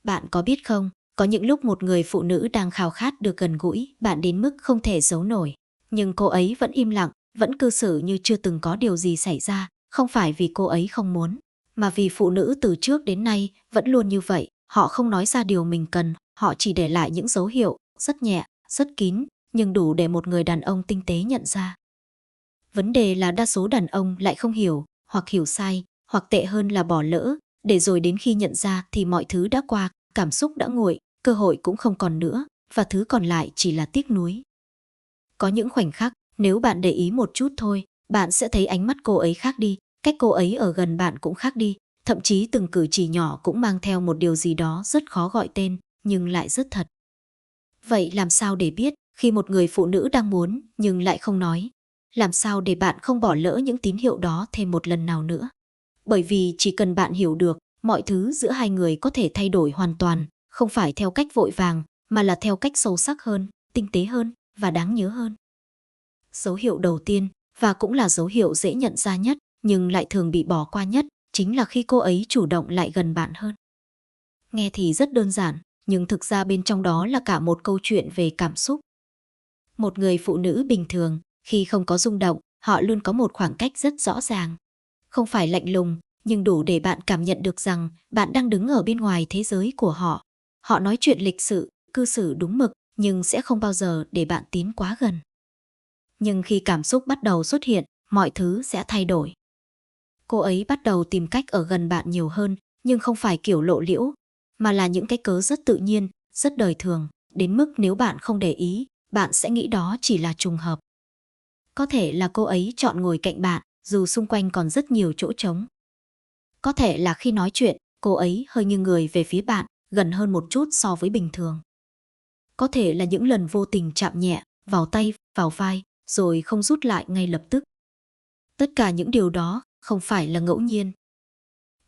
Bạn có biết không, có những lúc một người phụ nữ đang khao khát được gần gũi bạn đến mức không thể giấu nổi. Nhưng cô ấy vẫn im lặng, vẫn cư xử như chưa từng có điều gì xảy ra, không phải vì cô ấy không muốn, mà vì phụ nữ từ trước đến nay vẫn luôn như vậy. Họ không nói ra điều mình cần, họ chỉ để lại những dấu hiệu, rất nhẹ, rất kín, nhưng đủ để một người đàn ông tinh tế nhận ra. Vấn đề là đa số đàn ông lại không hiểu, hoặc hiểu sai, hoặc tệ hơn là bỏ lỡ, để rồi đến khi nhận ra thì mọi thứ đã qua, cảm xúc đã nguội, cơ hội cũng không còn nữa, và thứ còn lại chỉ là tiếc nuối. Có những khoảnh khắc, nếu bạn để ý một chút thôi, bạn sẽ thấy ánh mắt cô ấy khác đi, cách cô ấy ở gần bạn cũng khác đi, thậm chí từng cử chỉ nhỏ cũng mang theo một điều gì đó rất khó gọi tên, nhưng lại rất thật. Vậy làm sao để biết khi một người phụ nữ đang muốn nhưng lại không nói? Làm sao để bạn không bỏ lỡ những tín hiệu đó thêm một lần nào nữa? Bởi vì chỉ cần bạn hiểu được, mọi thứ giữa hai người có thể thay đổi hoàn toàn, không phải theo cách vội vàng, mà là theo cách sâu sắc hơn, tinh tế hơn và đáng nhớ hơn. Dấu hiệu đầu tiên, và cũng là dấu hiệu dễ nhận ra nhất, nhưng lại thường bị bỏ qua nhất, chính là khi cô ấy chủ động lại gần bạn hơn. Nghe thì rất đơn giản, nhưng thực ra bên trong đó là cả một câu chuyện về cảm xúc. Một người phụ nữ bình thường, khi không có rung động, họ luôn có một khoảng cách rất rõ ràng. Không phải lạnh lùng, nhưng đủ để bạn cảm nhận được rằng bạn đang đứng ở bên ngoài thế giới của họ. Họ nói chuyện lịch sự, cư xử đúng mực, nhưng sẽ không bao giờ để bạn tiến quá gần. Nhưng khi cảm xúc bắt đầu xuất hiện, mọi thứ sẽ thay đổi. Cô ấy bắt đầu tìm cách ở gần bạn nhiều hơn, nhưng không phải kiểu lộ liễu, mà là những cái cớ rất tự nhiên, rất đời thường, đến mức nếu bạn không để ý, bạn sẽ nghĩ đó chỉ là trùng hợp. Có thể là cô ấy chọn ngồi cạnh bạn, dù xung quanh còn rất nhiều chỗ trống. Có thể là khi nói chuyện, cô ấy hơi nghiêng người về phía bạn, gần hơn một chút so với bình thường. Có thể là những lần vô tình chạm nhẹ, vào tay, vào vai, rồi không rút lại ngay lập tức. Tất cả những điều đó không phải là ngẫu nhiên.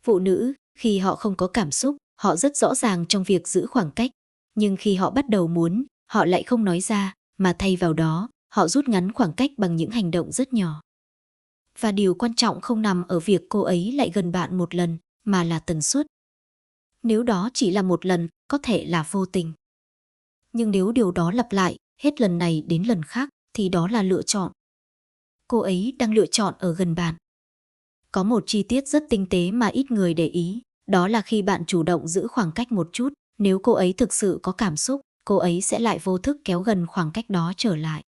Phụ nữ, khi họ không có cảm xúc, họ rất rõ ràng trong việc giữ khoảng cách. Nhưng khi họ bắt đầu muốn, họ lại không nói ra, mà thay vào đó, họ rút ngắn khoảng cách bằng những hành động rất nhỏ. Và điều quan trọng không nằm ở việc cô ấy lại gần bạn một lần, mà là tần suất. Nếu đó chỉ là một lần, có thể là vô tình. Nhưng nếu điều đó lặp lại, hết lần này đến lần khác, thì đó là lựa chọn. Cô ấy đang lựa chọn ở gần bạn. Có một chi tiết rất tinh tế mà ít người để ý, đó là khi bạn chủ động giữ khoảng cách một chút, nếu cô ấy thực sự có cảm xúc, cô ấy sẽ lại vô thức kéo gần khoảng cách đó trở lại.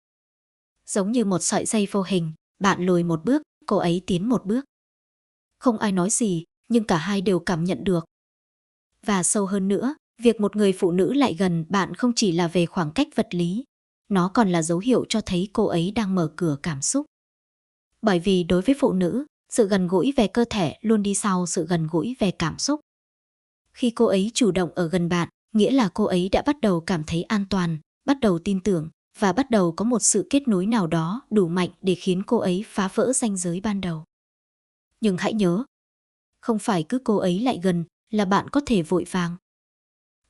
Giống như một sợi dây vô hình, bạn lùi một bước, cô ấy tiến một bước. Không ai nói gì, nhưng cả hai đều cảm nhận được. Và sâu hơn nữa, việc một người phụ nữ lại gần bạn không chỉ là về khoảng cách vật lý, nó còn là dấu hiệu cho thấy cô ấy đang mở cửa cảm xúc. Bởi vì đối với phụ nữ, sự gần gũi về cơ thể luôn đi sau sự gần gũi về cảm xúc. Khi cô ấy chủ động ở gần bạn, nghĩa là cô ấy đã bắt đầu cảm thấy an toàn, bắt đầu tin tưởng và bắt đầu có một sự kết nối nào đó đủ mạnh để khiến cô ấy phá vỡ ranh giới ban đầu. Nhưng hãy nhớ, không phải cứ cô ấy lại gần là bạn có thể vội vàng.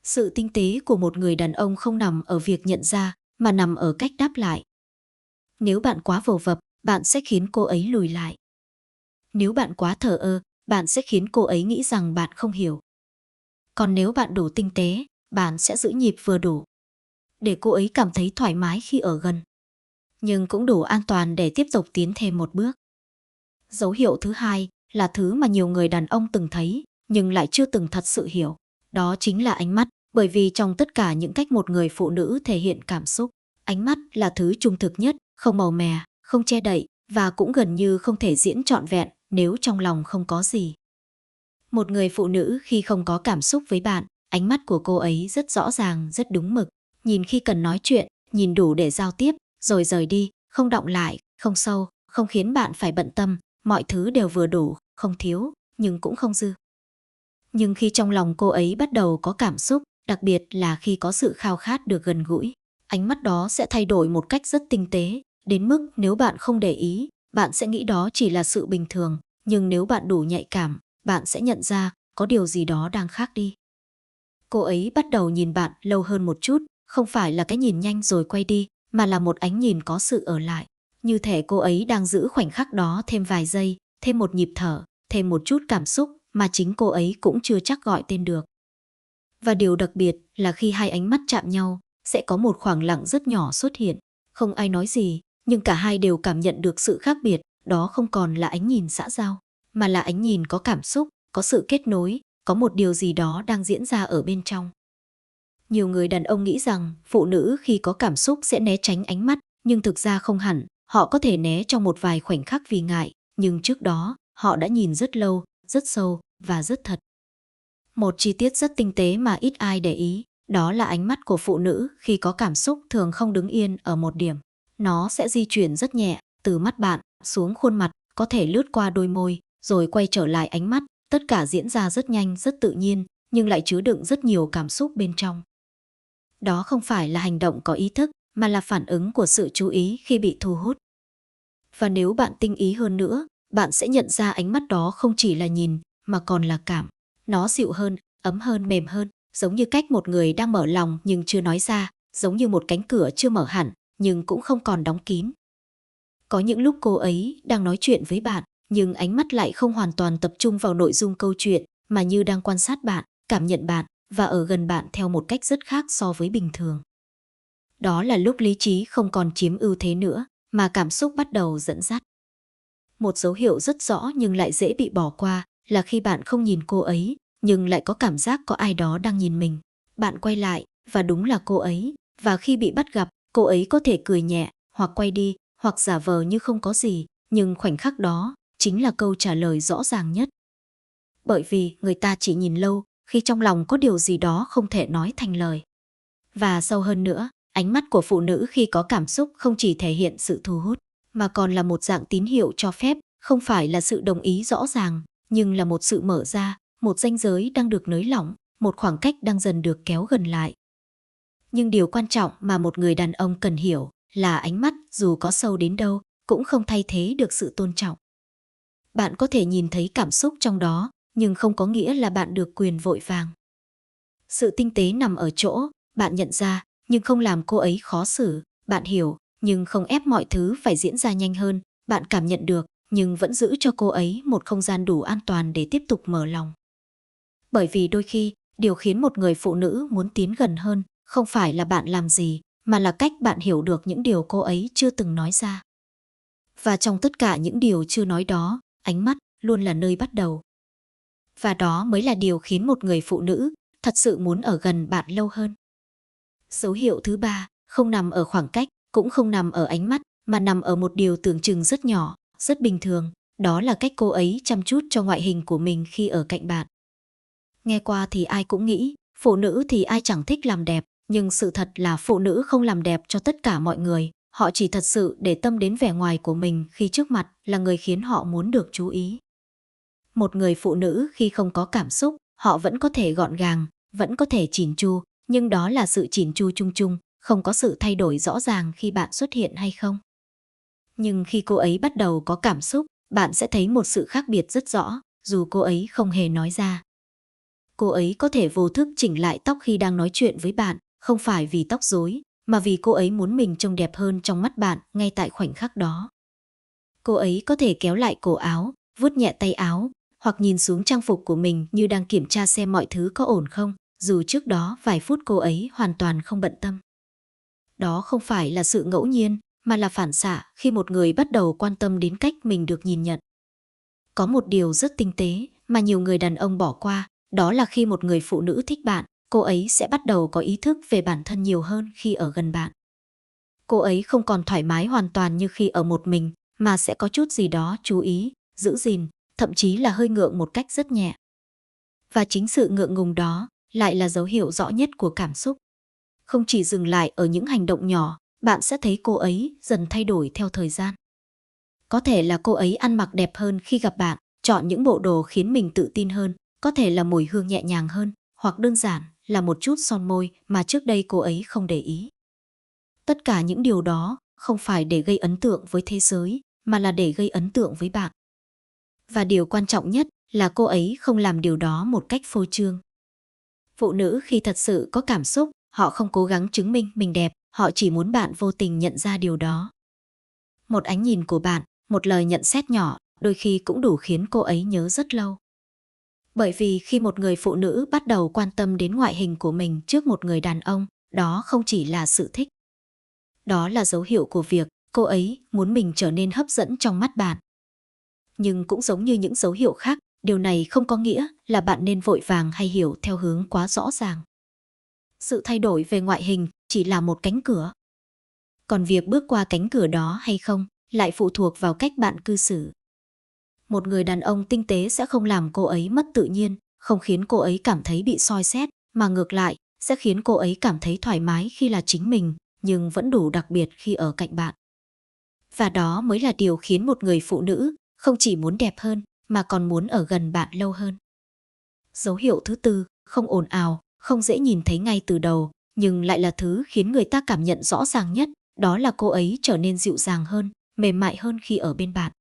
Sự tinh tế của một người đàn ông không nằm ở việc nhận ra, mà nằm ở cách đáp lại. Nếu bạn quá vồ vập, bạn sẽ khiến cô ấy lùi lại. Nếu bạn quá thờ ơ, bạn sẽ khiến cô ấy nghĩ rằng bạn không hiểu. Còn nếu bạn đủ tinh tế, bạn sẽ giữ nhịp vừa đủ, để cô ấy cảm thấy thoải mái khi ở gần, nhưng cũng đủ an toàn để tiếp tục tiến thêm một bước. Dấu hiệu thứ hai là thứ mà nhiều người đàn ông từng thấy, nhưng lại chưa từng thật sự hiểu. Đó chính là ánh mắt, bởi vì trong tất cả những cách một người phụ nữ thể hiện cảm xúc, ánh mắt là thứ trung thực nhất, không màu mè, không che đậy, và cũng gần như không thể diễn trọn vẹn nếu trong lòng không có gì. Một người phụ nữ khi không có cảm xúc với bạn, ánh mắt của cô ấy rất rõ ràng, rất đúng mực. Nhìn khi cần nói chuyện, nhìn đủ để giao tiếp, rồi rời đi, không đọng lại, không sâu, không khiến bạn phải bận tâm, mọi thứ đều vừa đủ, không thiếu, nhưng cũng không dư. Nhưng khi trong lòng cô ấy bắt đầu có cảm xúc, đặc biệt là khi có sự khao khát được gần gũi, ánh mắt đó sẽ thay đổi một cách rất tinh tế, đến mức nếu bạn không để ý, bạn sẽ nghĩ đó chỉ là sự bình thường, nhưng nếu bạn đủ nhạy cảm, bạn sẽ nhận ra có điều gì đó đang khác đi. Cô ấy bắt đầu nhìn bạn lâu hơn một chút, không phải là cái nhìn nhanh rồi quay đi, mà là một ánh nhìn có sự ở lại. Như thể cô ấy đang giữ khoảnh khắc đó thêm vài giây, thêm một nhịp thở, thêm một chút cảm xúc mà chính cô ấy cũng chưa chắc gọi tên được. Và điều đặc biệt là khi hai ánh mắt chạm nhau, sẽ có một khoảng lặng rất nhỏ xuất hiện. Không ai nói gì, nhưng cả hai đều cảm nhận được sự khác biệt. Đó không còn là ánh nhìn xã giao, mà là ánh nhìn có cảm xúc, có sự kết nối, có một điều gì đó đang diễn ra ở bên trong. Nhiều người đàn ông nghĩ rằng phụ nữ khi có cảm xúc sẽ né tránh ánh mắt, nhưng thực ra không hẳn. Họ có thể né trong một vài khoảnh khắc vì ngại, nhưng trước đó, họ đã nhìn rất lâu, rất sâu và rất thật. Một chi tiết rất tinh tế mà ít ai để ý, đó là ánh mắt của phụ nữ khi có cảm xúc thường không đứng yên ở một điểm. Nó sẽ di chuyển rất nhẹ, từ mắt bạn, xuống khuôn mặt, có thể lướt qua đôi môi, rồi quay trở lại ánh mắt. Tất cả diễn ra rất nhanh, rất tự nhiên, nhưng lại chứa đựng rất nhiều cảm xúc bên trong. Đó không phải là hành động có ý thức, mà là phản ứng của sự chú ý khi bị thu hút. Và nếu bạn tinh ý hơn nữa, bạn sẽ nhận ra ánh mắt đó không chỉ là nhìn, mà còn là cảm. Nó dịu hơn, ấm hơn, mềm hơn, giống như cách một người đang mở lòng nhưng chưa nói ra, giống như một cánh cửa chưa mở hẳn, nhưng cũng không còn đóng kín. Có những lúc cô ấy đang nói chuyện với bạn, nhưng ánh mắt lại không hoàn toàn tập trung vào nội dung câu chuyện, mà như đang quan sát bạn, cảm nhận bạn, và ở gần bạn theo một cách rất khác so với bình thường. Đó là lúc lý trí không còn chiếm ưu thế nữa, mà cảm xúc bắt đầu dẫn dắt. Một dấu hiệu rất rõ nhưng lại dễ bị bỏ qua là khi bạn không nhìn cô ấy, nhưng lại có cảm giác có ai đó đang nhìn mình. Bạn quay lại, và đúng là cô ấy, và khi bị bắt gặp, cô ấy có thể cười nhẹ, hoặc quay đi, hoặc giả vờ như không có gì, nhưng khoảnh khắc đó chính là câu trả lời rõ ràng nhất. Bởi vì người ta chỉ nhìn lâu khi trong lòng có điều gì đó không thể nói thành lời. Và sâu hơn nữa, ánh mắt của phụ nữ khi có cảm xúc không chỉ thể hiện sự thu hút, mà còn là một dạng tín hiệu cho phép, không phải là sự đồng ý rõ ràng, nhưng là một sự mở ra, một ranh giới đang được nới lỏng, một khoảng cách đang dần được kéo gần lại. Nhưng điều quan trọng mà một người đàn ông cần hiểu là ánh mắt dù có sâu đến đâu cũng không thay thế được sự tôn trọng. Bạn có thể nhìn thấy cảm xúc trong đó, nhưng không có nghĩa là bạn được quyền vội vàng. Sự tinh tế nằm ở chỗ, bạn nhận ra, nhưng không làm cô ấy khó xử, bạn hiểu, nhưng không ép mọi thứ phải diễn ra nhanh hơn, bạn cảm nhận được, nhưng vẫn giữ cho cô ấy một không gian đủ an toàn để tiếp tục mở lòng. Bởi vì đôi khi, điều khiến một người phụ nữ muốn tiến gần hơn, không phải là bạn làm gì, mà là cách bạn hiểu được những điều cô ấy chưa từng nói ra. Và trong tất cả những điều chưa nói đó, ánh mắt luôn là nơi bắt đầu. Và đó mới là điều khiến một người phụ nữ thật sự muốn ở gần bạn lâu hơn. Dấu hiệu thứ ba, không nằm ở khoảng cách, cũng không nằm ở ánh mắt, mà nằm ở một điều tưởng chừng rất nhỏ, rất bình thường, đó là cách cô ấy chăm chút cho ngoại hình của mình khi ở cạnh bạn. Nghe qua thì ai cũng nghĩ, phụ nữ thì ai chẳng thích làm đẹp, nhưng sự thật là phụ nữ không làm đẹp cho tất cả mọi người, họ chỉ thật sự để tâm đến vẻ ngoài của mình khi trước mặt là người khiến họ muốn được chú ý. Một người phụ nữ khi không có cảm xúc, họ vẫn có thể gọn gàng, vẫn có thể chỉn chu, nhưng đó là sự chỉn chu chung chung, không có sự thay đổi rõ ràng khi bạn xuất hiện hay không. Nhưng khi cô ấy bắt đầu có cảm xúc, bạn sẽ thấy một sự khác biệt rất rõ, dù cô ấy không hề nói ra. Cô ấy có thể vô thức chỉnh lại tóc khi đang nói chuyện với bạn, không phải vì tóc rối, mà vì cô ấy muốn mình trông đẹp hơn trong mắt bạn ngay tại khoảnh khắc đó. Cô ấy có thể kéo lại cổ áo, vuốt nhẹ tay áo, hoặc nhìn xuống trang phục của mình như đang kiểm tra xem mọi thứ có ổn không, dù trước đó vài phút cô ấy hoàn toàn không bận tâm. Đó không phải là sự ngẫu nhiên, mà là phản xạ khi một người bắt đầu quan tâm đến cách mình được nhìn nhận. Có một điều rất tinh tế mà nhiều người đàn ông bỏ qua, đó là khi một người phụ nữ thích bạn, cô ấy sẽ bắt đầu có ý thức về bản thân nhiều hơn khi ở gần bạn. Cô ấy không còn thoải mái hoàn toàn như khi ở một mình, mà sẽ có chút gì đó chú ý, giữ gìn, thậm chí là hơi ngượng một cách rất nhẹ. Và chính sự ngượng ngùng đó lại là dấu hiệu rõ nhất của cảm xúc. Không chỉ dừng lại ở những hành động nhỏ, bạn sẽ thấy cô ấy dần thay đổi theo thời gian. Có thể là cô ấy ăn mặc đẹp hơn khi gặp bạn, chọn những bộ đồ khiến mình tự tin hơn, có thể là mùi hương nhẹ nhàng hơn, hoặc đơn giản là một chút son môi mà trước đây cô ấy không để ý. Tất cả những điều đó không phải để gây ấn tượng với thế giới, mà là để gây ấn tượng với bạn. Và điều quan trọng nhất là cô ấy không làm điều đó một cách phô trương. Phụ nữ khi thật sự có cảm xúc, họ không cố gắng chứng minh mình đẹp, họ chỉ muốn bạn vô tình nhận ra điều đó. Một ánh nhìn của bạn, một lời nhận xét nhỏ, đôi khi cũng đủ khiến cô ấy nhớ rất lâu. Bởi vì khi một người phụ nữ bắt đầu quan tâm đến ngoại hình của mình trước một người đàn ông, đó không chỉ là sự thích. Đó là dấu hiệu của việc cô ấy muốn mình trở nên hấp dẫn trong mắt bạn. Nhưng cũng giống như những dấu hiệu khác, điều này không có nghĩa là bạn nên vội vàng hay hiểu theo hướng quá rõ ràng. Sự thay đổi về ngoại hình chỉ là một cánh cửa. Còn việc bước qua cánh cửa đó hay không lại phụ thuộc vào cách bạn cư xử. Một người đàn ông tinh tế sẽ không làm cô ấy mất tự nhiên, không khiến cô ấy cảm thấy bị soi xét, mà ngược lại, sẽ khiến cô ấy cảm thấy thoải mái khi là chính mình, nhưng vẫn đủ đặc biệt khi ở cạnh bạn. Và đó mới là điều khiến một người phụ nữ không chỉ muốn đẹp hơn, mà còn muốn ở gần bạn lâu hơn. Dấu hiệu thứ tư, không ồn ào, không dễ nhìn thấy ngay từ đầu, nhưng lại là thứ khiến người ta cảm nhận rõ ràng nhất, đó là cô ấy trở nên dịu dàng hơn, mềm mại hơn khi ở bên bạn.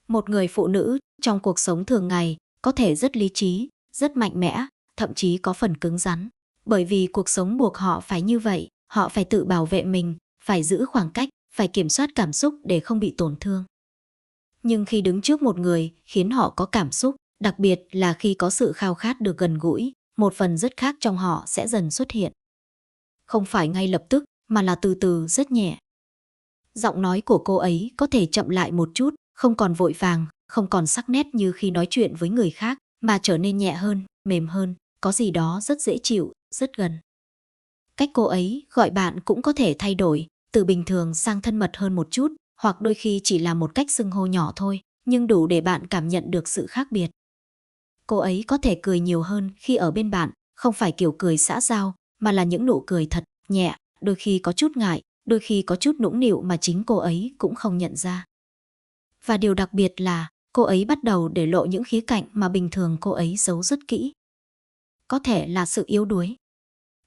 Một người phụ nữ trong cuộc sống thường ngày có thể rất lý trí, rất mạnh mẽ, thậm chí có phần cứng rắn. Bởi vì cuộc sống buộc họ phải như vậy, họ phải tự bảo vệ mình, phải giữ khoảng cách, phải kiểm soát cảm xúc để không bị tổn thương. Nhưng khi đứng trước một người khiến họ có cảm xúc, đặc biệt là khi có sự khao khát được gần gũi, một phần rất khác trong họ sẽ dần xuất hiện. Không phải ngay lập tức, mà là từ từ rất nhẹ. Giọng nói của cô ấy có thể chậm lại một chút, không còn vội vàng, không còn sắc nét như khi nói chuyện với người khác, mà trở nên nhẹ hơn, mềm hơn, có gì đó rất dễ chịu, rất gần. Cách cô ấy gọi bạn cũng có thể thay đổi, từ bình thường sang thân mật hơn một chút, hoặc đôi khi chỉ là một cách xưng hô nhỏ thôi, nhưng đủ để bạn cảm nhận được sự khác biệt. Cô ấy có thể cười nhiều hơn khi ở bên bạn, không phải kiểu cười xã giao, mà là những nụ cười thật, nhẹ, đôi khi có chút ngại, đôi khi có chút nũng nịu mà chính cô ấy cũng không nhận ra. Và điều đặc biệt là cô ấy bắt đầu để lộ những khía cạnh mà bình thường cô ấy giấu rất kỹ. Có thể là sự yếu đuối,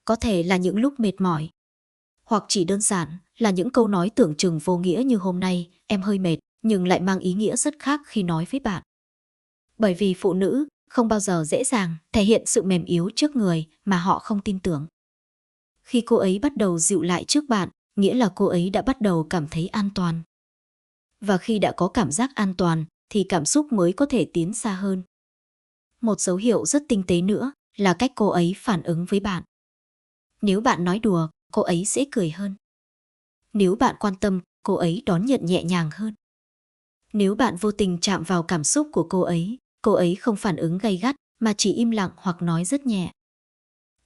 có thể là những lúc mệt mỏi, hoặc chỉ đơn giản là những câu nói tưởng chừng vô nghĩa như hôm nay em hơi mệt, nhưng lại mang ý nghĩa rất khác khi nói với bạn. Bởi vì phụ nữ không bao giờ dễ dàng thể hiện sự mềm yếu trước người mà họ không tin tưởng. Khi cô ấy bắt đầu dịu lại trước bạn, nghĩa là cô ấy đã bắt đầu cảm thấy an toàn. Và khi đã có cảm giác an toàn, thì cảm xúc mới có thể tiến xa hơn. Một dấu hiệu rất tinh tế nữa là cách cô ấy phản ứng với bạn. Nếu bạn nói đùa, cô ấy sẽ cười hơn. Nếu bạn quan tâm, cô ấy đón nhận nhẹ nhàng hơn. Nếu bạn vô tình chạm vào cảm xúc của cô ấy không phản ứng gay gắt mà chỉ im lặng hoặc nói rất nhẹ.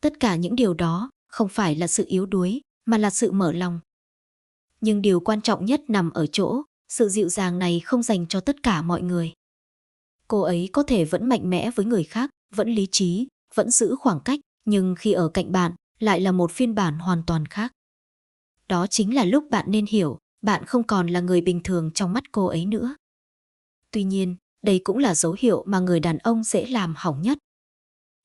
Tất cả những điều đó không phải là sự yếu đuối, mà là sự mở lòng. Nhưng điều quan trọng nhất nằm ở chỗ, sự dịu dàng này không dành cho tất cả mọi người. Cô ấy có thể vẫn mạnh mẽ với người khác, vẫn lý trí, vẫn giữ khoảng cách, nhưng khi ở cạnh bạn, lại là một phiên bản hoàn toàn khác. Đó chính là lúc bạn nên hiểu, bạn không còn là người bình thường trong mắt cô ấy nữa. Tuy nhiên, đây cũng là dấu hiệu mà người đàn ông dễ làm hỏng nhất.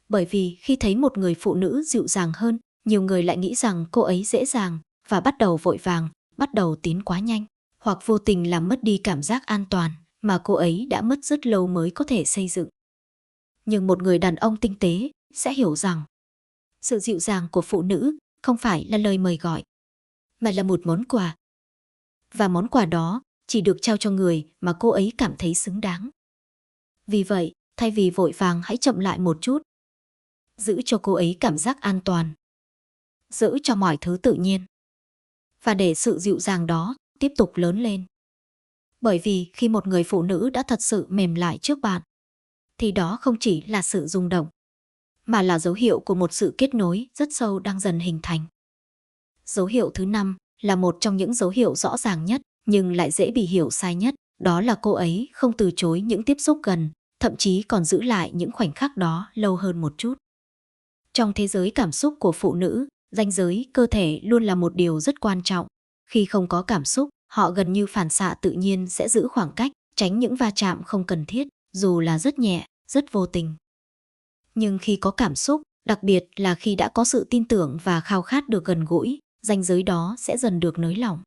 Bởi vì khi thấy một người phụ nữ dịu dàng hơn, nhiều người lại nghĩ rằng cô ấy dễ dàng và bắt đầu vội vàng, bắt đầu tiến quá nhanh, hoặc vô tình làm mất đi cảm giác an toàn mà cô ấy đã mất rất lâu mới có thể xây dựng. Nhưng một người đàn ông tinh tế sẽ hiểu rằng sự dịu dàng của phụ nữ không phải là lời mời gọi, mà là một món quà. Và món quà đó chỉ được trao cho người mà cô ấy cảm thấy xứng đáng. Vì vậy, thay vì vội vàng hãy chậm lại một chút. Giữ cho cô ấy cảm giác an toàn. Giữ cho mọi thứ tự nhiên. Và để sự dịu dàng đó tiếp tục lớn lên. Bởi vì khi một người phụ nữ đã thật sự mềm lại trước bạn, thì đó không chỉ là sự rung động, mà là dấu hiệu của một sự kết nối rất sâu đang dần hình thành. Dấu hiệu thứ 5 là một trong những dấu hiệu rõ ràng nhất, nhưng lại dễ bị hiểu sai nhất, đó là cô ấy không từ chối những tiếp xúc gần, thậm chí còn giữ lại những khoảnh khắc đó lâu hơn một chút. Trong thế giới cảm xúc của phụ nữ, ranh giới cơ thể luôn là một điều rất quan trọng. Khi không có cảm xúc, họ gần như phản xạ tự nhiên sẽ giữ khoảng cách, tránh những va chạm không cần thiết, dù là rất nhẹ, rất vô tình. Nhưng khi có cảm xúc, đặc biệt là khi đã có sự tin tưởng và khao khát được gần gũi, ranh giới đó sẽ dần được nới lỏng.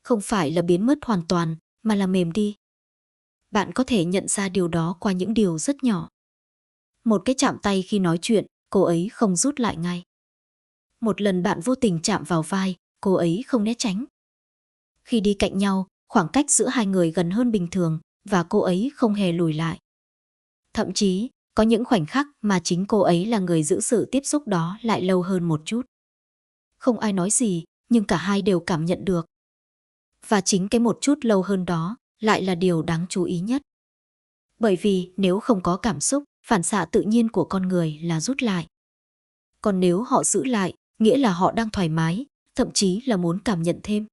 Không phải là biến mất hoàn toàn, mà là mềm đi. Bạn có thể nhận ra điều đó qua những điều rất nhỏ. Một cái chạm tay khi nói chuyện, cô ấy không rút lại ngay. Một lần bạn vô tình chạm vào vai, cô ấy không né tránh. Khi đi cạnh nhau, khoảng cách giữa hai người gần hơn bình thường và cô ấy không hề lùi lại. Thậm chí, Có những khoảnh khắc mà chính cô ấy là người giữ sự tiếp xúc đó lại lâu hơn một chút. Không ai nói gì, nhưng cả hai đều cảm nhận được. Và chính cái một chút lâu hơn đó lại là điều đáng chú ý nhất. Bởi vì nếu không có cảm xúc, phản xạ tự nhiên của con người là rút lại. Còn nếu họ giữ lại, nghĩa là họ đang thoải mái, thậm chí là muốn cảm nhận thêm.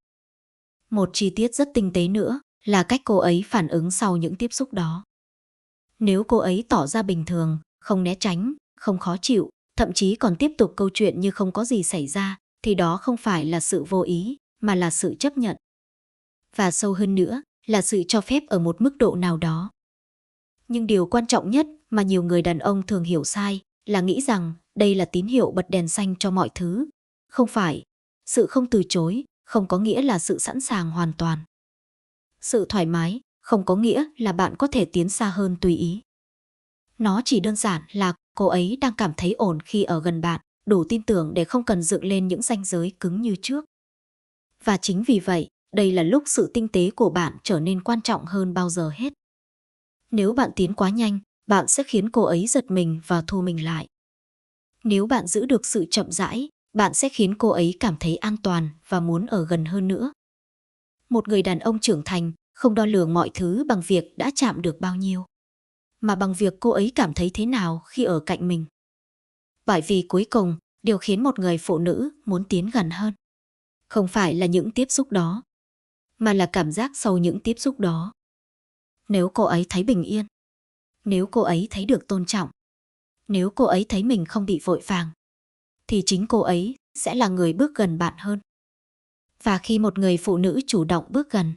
Một chi tiết rất tinh tế nữa là cách cô ấy phản ứng sau những tiếp xúc đó. Nếu cô ấy tỏ ra bình thường, không né tránh, không khó chịu, thậm chí còn tiếp tục câu chuyện như không có gì xảy ra, thì đó không phải là sự vô ý, mà là sự chấp nhận. Và sâu hơn nữa là sự cho phép ở một mức độ nào đó. Nhưng điều quan trọng nhất mà nhiều người đàn ông thường hiểu sai là nghĩ rằng đây là tín hiệu bật đèn xanh cho mọi thứ. Không phải, sự không từ chối không có nghĩa là sự sẵn sàng hoàn toàn. Sự thoải mái không có nghĩa là bạn có thể tiến xa hơn tùy ý. Nó chỉ đơn giản là cô ấy đang cảm thấy ổn khi ở gần bạn, đủ tin tưởng để không cần dựng lên những ranh giới cứng như trước. Và chính vì vậy, đây là lúc sự tinh tế của bạn trở nên quan trọng hơn bao giờ hết. Nếu bạn tiến quá nhanh, bạn sẽ khiến cô ấy giật mình và thu mình lại. Nếu bạn giữ được sự chậm rãi, bạn sẽ khiến cô ấy cảm thấy an toàn và muốn ở gần hơn nữa. Một người đàn ông trưởng thành không đo lường mọi thứ bằng việc đã chạm được bao nhiêu, mà bằng việc cô ấy cảm thấy thế nào khi ở cạnh mình. Bởi vì cuối cùng, điều khiến một người phụ nữ muốn tiến gần hơn không phải là những tiếp xúc đó, mà là cảm giác sau những tiếp xúc đó. Nếu cô ấy thấy bình yên, nếu cô ấy thấy được tôn trọng, nếu cô ấy thấy mình không bị vội vàng, thì chính cô ấy sẽ là người bước gần bạn hơn. Và khi một người phụ nữ chủ động bước gần,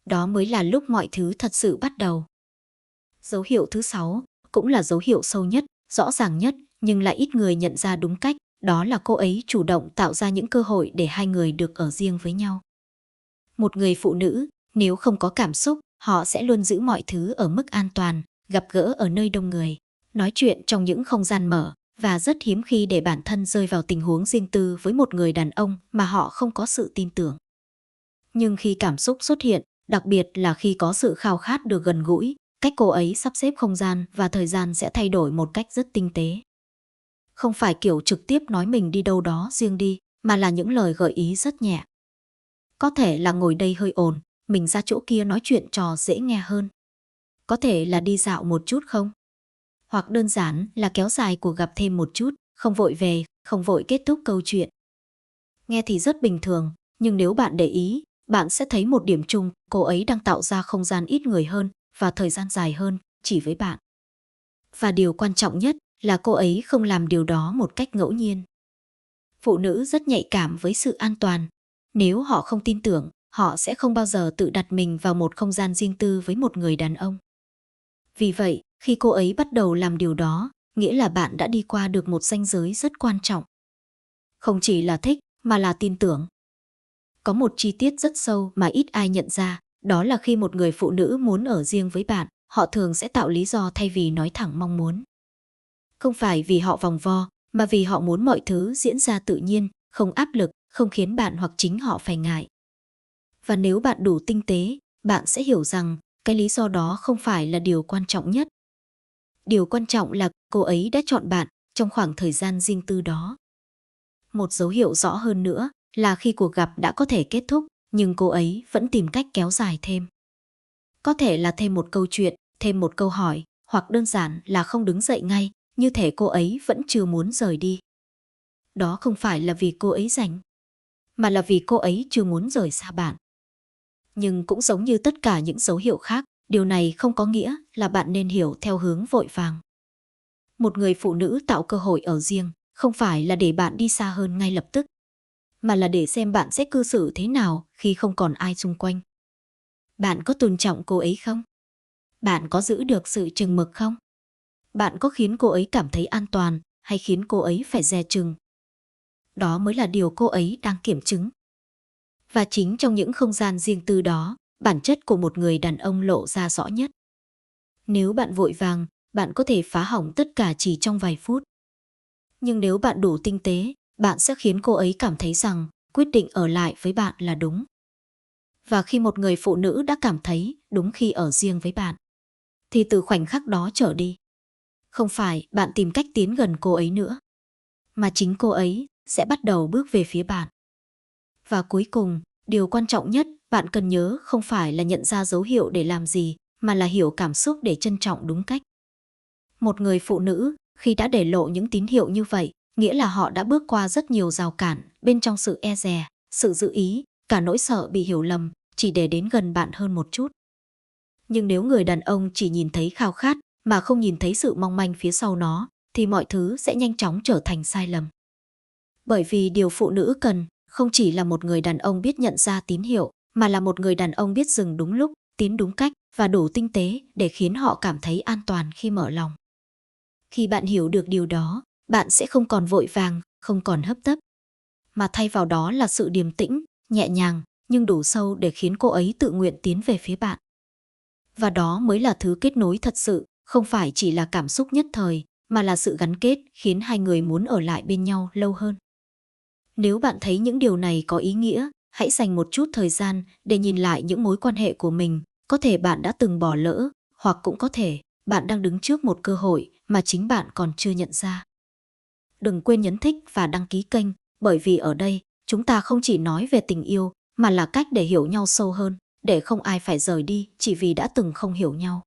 đó mới là lúc mọi thứ thật sự bắt đầu. Dấu hiệu thứ 6 cũng là dấu hiệu sâu nhất, rõ ràng nhất, nhưng lại ít người nhận ra đúng cách, đó là cô ấy chủ động tạo ra những cơ hội để hai người được ở riêng với nhau. Một người phụ nữ, nếu không có cảm xúc, họ sẽ luôn giữ mọi thứ ở mức an toàn, gặp gỡ ở nơi đông người, nói chuyện trong những không gian mở, và rất hiếm khi để bản thân rơi vào tình huống riêng tư với một người đàn ông mà họ không có sự tin tưởng. Nhưng khi cảm xúc xuất hiện, đặc biệt là khi có sự khao khát được gần gũi, cách cô ấy sắp xếp không gian và thời gian sẽ thay đổi một cách rất tinh tế. Không phải kiểu trực tiếp nói mình đi đâu đó riêng đi, mà là những lời gợi ý rất nhẹ. Có thể là ngồi đây hơi ồn, mình ra chỗ kia nói chuyện trò dễ nghe hơn. Có thể là đi dạo một chút không? Hoặc đơn giản là kéo dài cuộc gặp thêm một chút, không vội về, không vội kết thúc câu chuyện. Nghe thì rất bình thường, nhưng nếu bạn để ý, bạn sẽ thấy một điểm chung, cô ấy đang tạo ra không gian ít người hơn và thời gian dài hơn chỉ với bạn. Và điều quan trọng nhất là cô ấy không làm điều đó một cách ngẫu nhiên. Phụ nữ rất nhạy cảm với sự an toàn. Nếu họ không tin tưởng, họ sẽ không bao giờ tự đặt mình vào một không gian riêng tư với một người đàn ông. Vì vậy, khi cô ấy bắt đầu làm điều đó, nghĩa là bạn đã đi qua được một ranh giới rất quan trọng. Không chỉ là thích, mà là tin tưởng. Có một chi tiết rất sâu mà ít ai nhận ra, đó là khi một người phụ nữ muốn ở riêng với bạn, họ thường sẽ tạo lý do thay vì nói thẳng mong muốn. Không phải vì họ vòng vo, mà vì họ muốn mọi thứ diễn ra tự nhiên, không áp lực, không khiến bạn hoặc chính họ phải ngại. Và nếu bạn đủ tinh tế, bạn sẽ hiểu rằng cái lý do đó không phải là điều quan trọng nhất. Điều quan trọng là cô ấy đã chọn bạn trong khoảng thời gian riêng tư đó. Một dấu hiệu rõ hơn nữa là khi cuộc gặp đã có thể kết thúc, nhưng cô ấy vẫn tìm cách kéo dài thêm. Có thể là thêm một câu chuyện, thêm một câu hỏi, hoặc đơn giản là không đứng dậy ngay, như thể cô ấy vẫn chưa muốn rời đi. Đó không phải là vì cô ấy rảnh, mà là vì cô ấy chưa muốn rời xa bạn. Nhưng cũng giống như tất cả những dấu hiệu khác, điều này không có nghĩa là bạn nên hiểu theo hướng vội vàng. Một người phụ nữ tạo cơ hội ở riêng không phải là để bạn đi xa hơn ngay lập tức, mà là để xem bạn sẽ cư xử thế nào khi không còn ai xung quanh. Bạn có tôn trọng cô ấy không? Bạn có giữ được sự chừng mực không? Bạn có khiến cô ấy cảm thấy an toàn hay khiến cô ấy phải dè chừng? Đó mới là điều cô ấy đang kiểm chứng. Và chính trong những không gian riêng tư đó, bản chất của một người đàn ông lộ ra rõ nhất. Nếu bạn vội vàng, bạn có thể phá hỏng tất cả chỉ trong vài phút. Nhưng nếu bạn đủ tinh tế, bạn sẽ khiến cô ấy cảm thấy rằng quyết định ở lại với bạn là đúng. Và khi một người phụ nữ đã cảm thấy đúng khi ở riêng với bạn, thì từ khoảnh khắc đó trở đi, Không phải bạn tìm cách tiến gần cô ấy nữa, mà chính cô ấy sẽ bắt đầu bước về phía bạn. Và cuối cùng, điều quan trọng nhất bạn cần nhớ không phải là nhận ra dấu hiệu để làm gì, mà là hiểu cảm xúc để trân trọng đúng cách. Một người phụ nữ, khi đã để lộ những tín hiệu như vậy, nghĩa là họ đã bước qua rất nhiều rào cản, bên trong sự e dè, sự giữ ý, cả nỗi sợ bị hiểu lầm, chỉ để đến gần bạn hơn một chút. Nhưng nếu người đàn ông chỉ nhìn thấy khao khát, mà không nhìn thấy sự mong manh phía sau nó, thì mọi thứ sẽ nhanh chóng trở thành sai lầm. Bởi vì điều phụ nữ cần không chỉ là một người đàn ông biết nhận ra tín hiệu, mà là một người đàn ông biết dừng đúng lúc, tiến đúng cách và đủ tinh tế để khiến họ cảm thấy an toàn khi mở lòng. Khi bạn hiểu được điều đó, bạn sẽ không còn vội vàng, không còn hấp tấp, mà thay vào đó là sự điềm tĩnh, nhẹ nhàng, nhưng đủ sâu để khiến cô ấy tự nguyện tiến về phía bạn. Và đó mới là thứ kết nối thật sự, không phải chỉ là cảm xúc nhất thời, mà là sự gắn kết khiến hai người muốn ở lại bên nhau lâu hơn. Nếu bạn thấy những điều này có ý nghĩa, hãy dành một chút thời gian để nhìn lại những mối quan hệ của mình. Có thể bạn đã từng bỏ lỡ, hoặc cũng có thể bạn đang đứng trước một cơ hội mà chính bạn còn chưa nhận ra. Đừng quên nhấn thích và đăng ký kênh, bởi vì ở đây, chúng ta không chỉ nói về tình yêu, mà là cách để hiểu nhau sâu hơn, để không ai phải rời đi chỉ vì đã từng không hiểu nhau.